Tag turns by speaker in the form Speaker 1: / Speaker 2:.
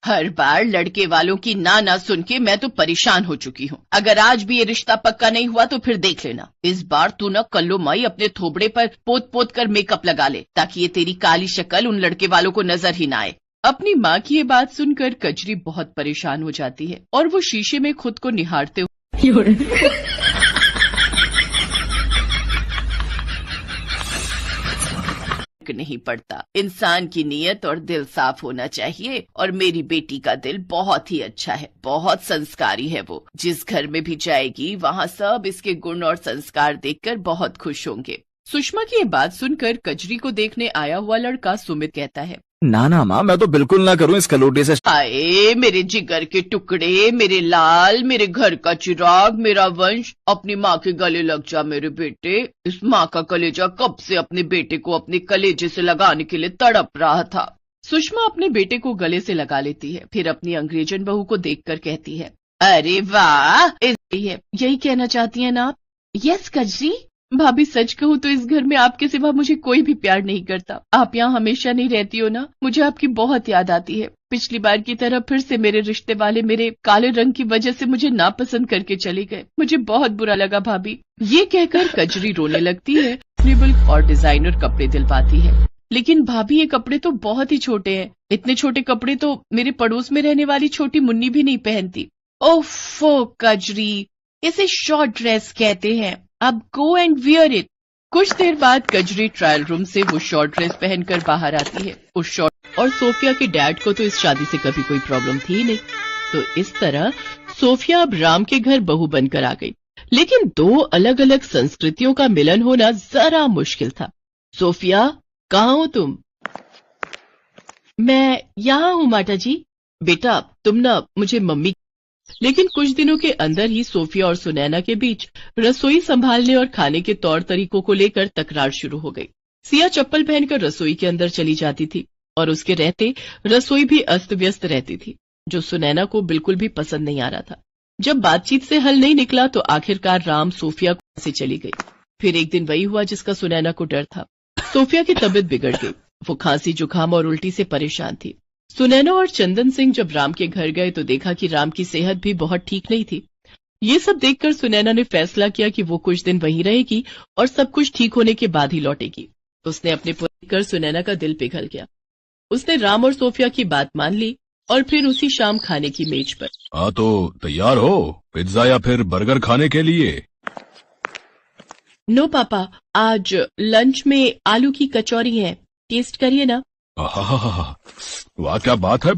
Speaker 1: हर बार लड़के वालों की ना ना सुन के मैं तो परेशान हो चुकी हूँ। अगर आज भी ये रिश्ता पक्का नहीं हुआ तो फिर देख लेना। इस बार तू ना कल्लो माई अपने थोबड़े पर पोत पोत कर मेकअप लगा ले, ताकि ये तेरी काली शक्ल उन लड़के वालों को नजर ही ना आए। अपनी माँ की ये बात सुनकर कजरी बहुत परेशान हो जाती है और वो शीशे में खुद को निहारते हुए नहीं पड़ता। इंसान की नीयत और दिल साफ होना चाहिए, और मेरी बेटी का दिल बहुत ही अच्छा है, बहुत संस्कारी है। वो जिस घर में भी जाएगी वहाँ सब इसके गुण और संस्कार देखकर बहुत खुश होंगे। सुषमा की ये बात सुनकर कजरी को देखने आया हुआ लड़का सुमित कहता है,
Speaker 2: ना ना माँ, मैं तो बिल्कुल ना करूँ इस कलोटे से।
Speaker 1: हाय मेरे जिगर के टुकड़े, मेरे लाल, मेरे घर का चिराग, मेरा वंश, अपनी माँ के गले लग जा मेरे बेटे। इस माँ का कलेजा कब से अपने बेटे को अपने कलेजे से लगाने के लिए तड़प रहा था। सुषमा अपने बेटे को गले से लगा लेती है, फिर अपनी अंग्रेजन बहू को देखकर कहती है, अरे वाह, यही कहना चाहती है ना आप? यस कजरी भाभी, सच कहूँ तो इस घर में आपके सिवा मुझे कोई भी प्यार नहीं करता। आप यहाँ हमेशा नहीं रहती हो ना, मुझे आपकी बहुत याद आती है। पिछली बार की तरह फिर से मेरे रिश्ते वाले मेरे काले रंग की वजह से मुझे नापसंद करके चले गए। मुझे बहुत बुरा लगा भाभी। ये कहकर कजरी रोने लगती है, फैशनेबल और डिजाइनर कपड़े दिलवाती है। लेकिन भाभी, ये कपड़े तो बहुत ही छोटे हैं। इतने छोटे कपड़े तो मेरे पड़ोस में रहने वाली छोटी मुन्नी भी नहीं पहनती। ओफो कजरी, इसे शॉर्ट ड्रेस कहते हैं। अब गो एंड वियर इट। कुछ देर बाद कजरी ट्रायल रूम से वो शॉर्ट ड्रेस पहनकर बाहर आती है। उस शॉर्ट और सोफिया के डैड को तो इस शादी से कभी कोई प्रॉब्लम थी ही नहीं, तो इस तरह सोफिया अब राम के घर बहू बनकर आ गई। लेकिन दो अलग अलग संस्कृतियों का मिलन होना जरा मुश्किल था। सोफिया, कहाँ हो तुम? मैं यहाँ हूँ माता जी। बेटा, तुम ना मुझे मम्मी। लेकिन कुछ दिनों के अंदर ही सोफिया और सुनैना के बीच रसोई संभालने और खाने के तौर तरीकों को लेकर तकरार शुरू हो गई। सिया चप्पल पहनकर रसोई के अंदर चली जाती थी और उसके रहते रसोई भी अस्त व्यस्त रहती थी, जो सुनैना को बिल्कुल भी पसंद नहीं आ रहा था। जब बातचीत से हल नहीं निकला तो आखिरकार राम सोफिया से चली गई। फिर एक दिन वही हुआ जिसका सुनैना को डर था। सोफिया की तबीयत बिगड़ गई। वो खांसी, जुकाम और उल्टी से परेशान थी। सुनैना और चंदन सिंह जब राम के घर गए तो देखा कि राम की सेहत भी बहुत ठीक नहीं थी। ये सब देखकर सुनैना ने फैसला किया कि वो कुछ दिन वहीं रहेगी और सब कुछ ठीक होने के बाद ही लौटेगी। उसने अपने पुत्र कर सुनैना का दिल पिघल गया। उसने राम और सोफिया की बात मान ली और फिर उसी शाम खाने की मेज पर।
Speaker 3: हाँ तो तैयार हो पिज्जा या फिर बर्गर खाने के लिए?
Speaker 1: नो पापा, आज लंच में आलू की कचौरी है, टेस्ट करिए ना।
Speaker 3: वाह क्या बात है,